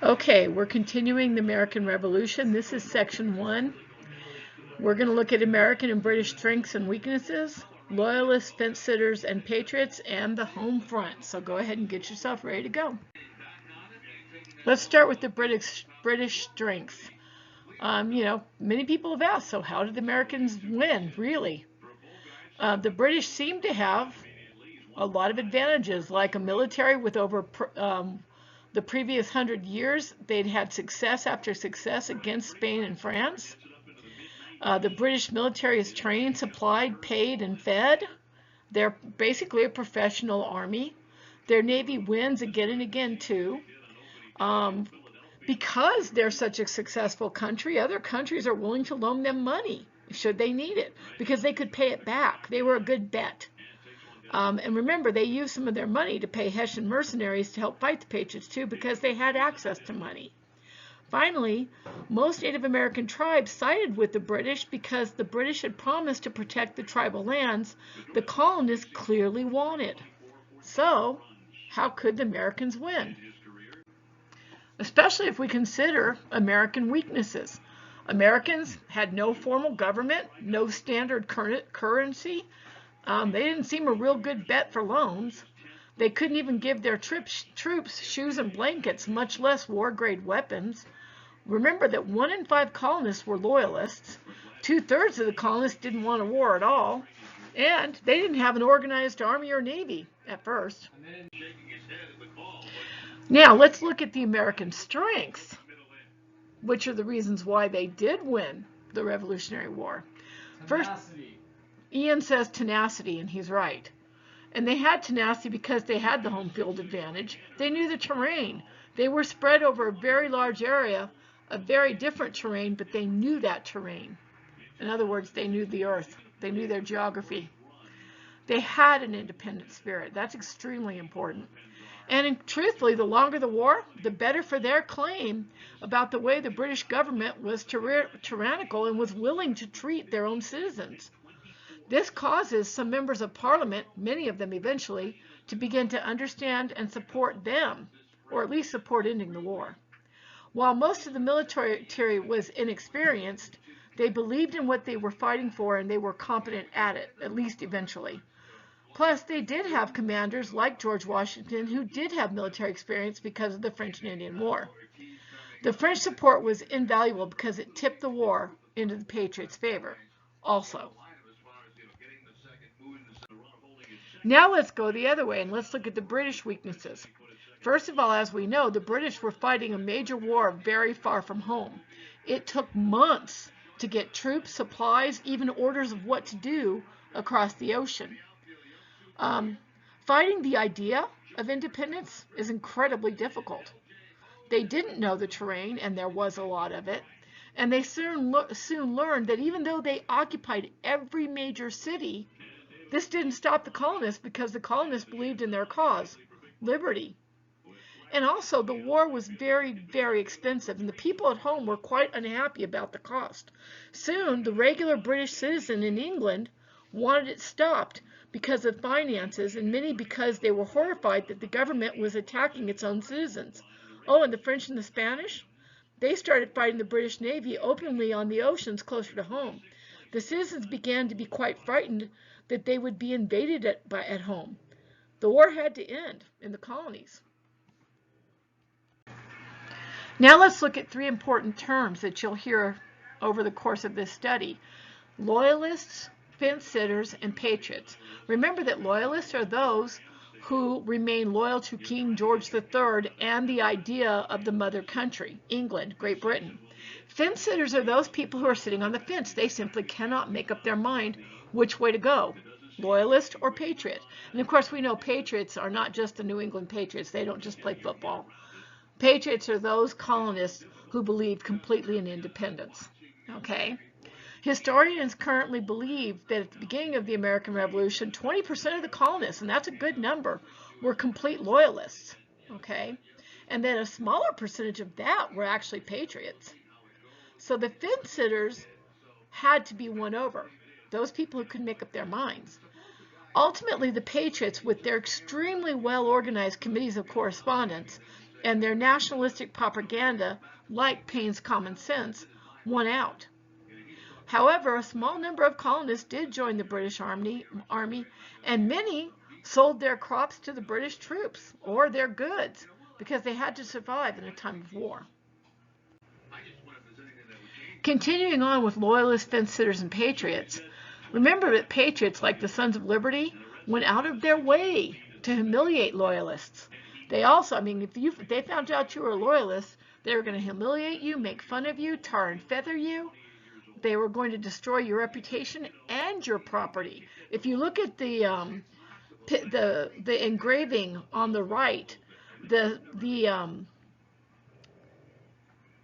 Okay, we're continuing the American Revolution. This is section 1. We're going to look at American and British strengths and weaknesses, Loyalists, Fencesitters, and Patriots, and the home front. So go ahead and get yourself ready to go. Let's start with the British strengths. Many people have asked, so how did the Americans win, really? The British seem to have a lot of advantages, like a military with over the previous 100 years. They'd had success after success against Spain and France. The British military is trained, supplied, paid, and fed. They're basically a professional army. Their Navy wins again and again, too. Because they're such a successful country, other countries are willing to loan them money, should they need it, because they could pay it back. They were a good bet. And remember, they used some of their money to pay Hessian mercenaries to help fight the Patriots, too, because they had access to money. Finally, most Native American tribes sided with the British because the British had promised to protect the tribal lands the colonists clearly wanted. So, how could the Americans win? Especially if we consider American weaknesses. Americans had no formal government, no standard currency. They didn't seem a real good bet for loans. They couldn't even give their troops shoes and blankets, much less war-grade weapons. Remember that 1 in 5 colonists were loyalists. 2/3 of the colonists didn't want a war at all. And they didn't have an organized army or navy at first. Now, let's look at the American strengths, which are the reasons why they did win the Revolutionary War. First, Ian says tenacity, and he's right. And they had tenacity because they had the home field advantage. They knew the terrain. They were spread over a very large area, a very different terrain, but they knew that terrain. In other words, they knew the earth. They knew their geography. They had an independent spirit. That's extremely important. And truthfully, the longer the war, the better for their claim about the way the British government was tyrannical and was willing to treat their own citizens. This causes some members of Parliament, many of them eventually, to begin to understand and support them, or at least support ending the war. While most of the military was inexperienced, they believed in what they were fighting for and they were competent at it, at least eventually. Plus, they did have commanders like George Washington who did have military experience because of the French and Indian War. The French support was invaluable because it tipped the war into the Patriots' favor also. Now let's go the other way and let's look at the British weaknesses. First of all, as we know, the British were fighting a major war very far from home. It took months to get troops, supplies, even orders of what to do across the ocean. Fighting the idea of independence is incredibly difficult. They didn't know the terrain, and there was a lot of it, and they soon learned that even though they occupied every major city, this didn't stop the colonists because the colonists believed in their cause, liberty. And also, the war was very, very expensive, and the people at home were quite unhappy about the cost. Soon, the regular British citizen in England wanted it stopped because of finances, and many because they were horrified that the government was attacking its own citizens. Oh, and the French and the Spanish? They started fighting the British Navy openly on the oceans closer to home. The citizens began to be quite frightened that they would be invaded at home. The war had to end in the colonies. Now let's look at 3 important terms that you'll hear over the course of this study. Loyalists, Fencesitters, and Patriots. Remember that loyalists are those who remain loyal to King George III and the idea of the mother country, England, Great Britain. Fencesitters are those people who are sitting on the fence. They simply cannot make up their mind which way to go, loyalist or patriot. And of course we know patriots are not just the New England Patriots. They don't just play football. Patriots are those colonists who believe completely in independence. Okay? Historians currently believe that at the beginning of the American Revolution, 20% of the colonists, and that's a good number, were complete loyalists. Okay? And then a smaller percentage of that were actually patriots. So the Fencesitters had to be won over, those people who could make up their minds. Ultimately, the Patriots, with their extremely well-organized committees of correspondence, and their nationalistic propaganda, like Paine's common sense, won out. However, a small number of colonists did join the British Army, and many sold their crops to the British troops or their goods because they had to survive in a time of war. Continuing on with Loyalists, Fencesitters, and Patriots, remember that Patriots, like the Sons of Liberty, went out of their way to humiliate Loyalists. They also, if they found out you were a Loyalist, they were going to humiliate you, make fun of you, tar and feather you. They were going to destroy your reputation and your property. If you look at the engraving on the right, the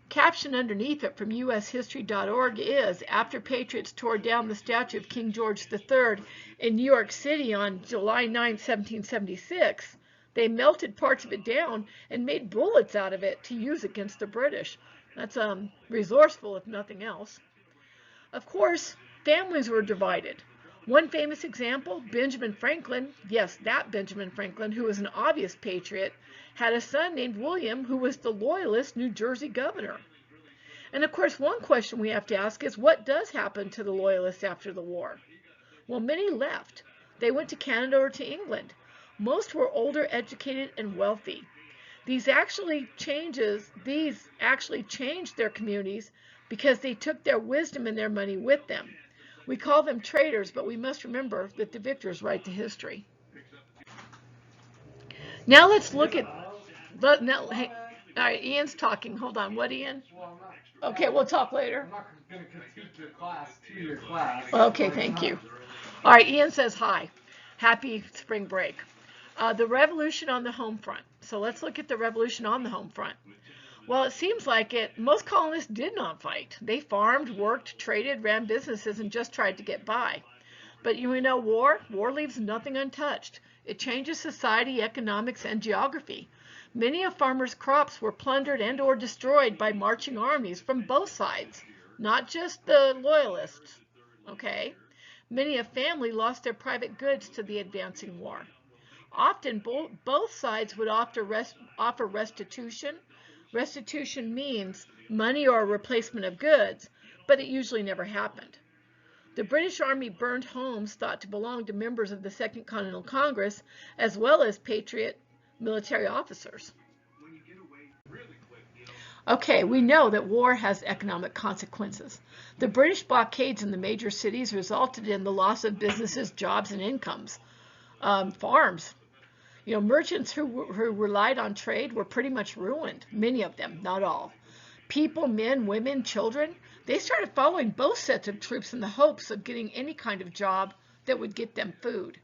caption underneath it from ushistory.org is, after Patriots tore down the statue of King George III in New York City on July 9, 1776, they melted parts of it down and made bullets out of it to use against the British. That's resourceful, if nothing else. Of course, families were divided. One famous example, Benjamin Franklin, yes, that Benjamin Franklin, who was an obvious patriot, had a son named William who was the Loyalist New Jersey governor. And of course, one question we have to ask is, what does happen to the Loyalists after the war? Well, many left. They went to Canada or to England. Most were older, educated, and wealthy. These actually changed their communities because they took their wisdom and their money with them. We call them traitors, but we must remember that the victors write the history. Now let's look at... All right, Ian's talking. Hold on. What, Ian? Okay, we'll talk later. I'm not going to critique your class to your class. Okay, thank you. All right, Ian says hi. Happy spring break. The revolution on the home front. So let's look at the revolution on the home front. Well, it seems like it. Most colonists did not fight. They farmed, worked, traded, ran businesses, and just tried to get by. But you know, war leaves nothing untouched. It changes society, economics, and geography. Many of farmers' crops were plundered and or destroyed by marching armies from both sides, not just the Loyalists. Okay? Many a family lost their private goods to the advancing war. Often, both sides would offer restitution. Restitution means money or a replacement of goods, but it usually never happened. The British Army burned homes thought to belong to members of the Second Continental Congress, as well as Patriot military officers. Okay, we know that war has economic consequences. The British blockades in the major cities resulted in the loss of businesses, jobs, and incomes. Farms. You know, merchants who relied on trade were pretty much ruined, many of them, not all. People, men, women, children, they started following both sets of troops in the hopes of getting any kind of job that would get them food.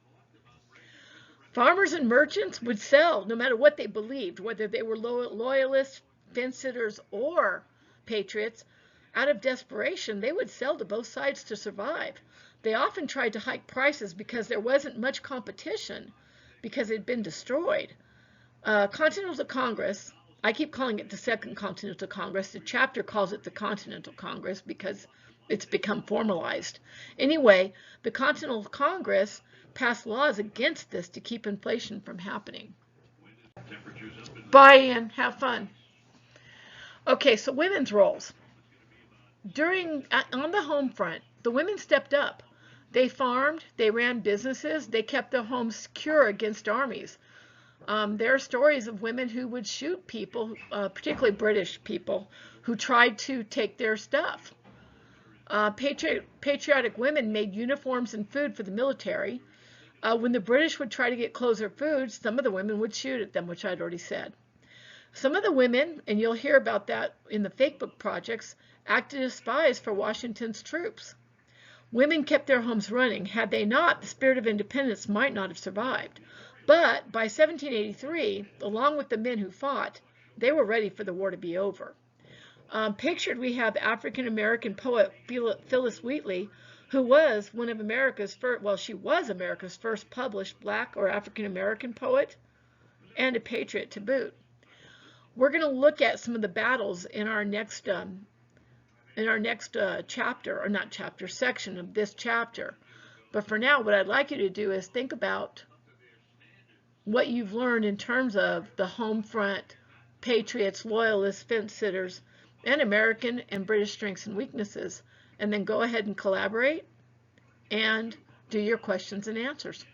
Farmers and merchants would sell no matter what they believed, whether they were Loyalists, Fencesitters, or Patriots. Out of desperation, they would sell to both sides to survive. They often tried to hike prices because there wasn't much competition, because it had been destroyed. Continental Congress, I keep calling it the Second Continental Congress. The chapter calls it the Continental Congress because it's become formalized. Anyway, the Continental Congress passed laws against this to keep inflation from happening. Bye, Ian. Have fun. Okay, so women's roles. On the home front, the women stepped up. They farmed, they ran businesses, they kept their homes secure against armies. There are stories of women who would shoot people, particularly British people, who tried to take their stuff. Patriotic women made uniforms and food for the military. When the British would try to get clothes or food, some of the women would shoot at them, which I'd already said. Some of the women, and you'll hear about that in the fake book projects, acted as spies for Washington's troops. Women kept their homes running. Had they not, the spirit of independence might not have survived. But by 1783, along with the men who fought, they were ready for the war to be over. Pictured, we have African-American poet Phyllis Wheatley, who was one of America's first, well, she was America's first published Black or African-American poet, and a patriot to boot. We're going to look at some of the battles in our next chapter, or not chapter, section of this chapter. But for now, what I'd like you to do is think about what you've learned in terms of the home front, Patriots, Loyalists, Fencesitters, and American and British Strengths and Weaknesses, and then go ahead and collaborate and do your questions and answers.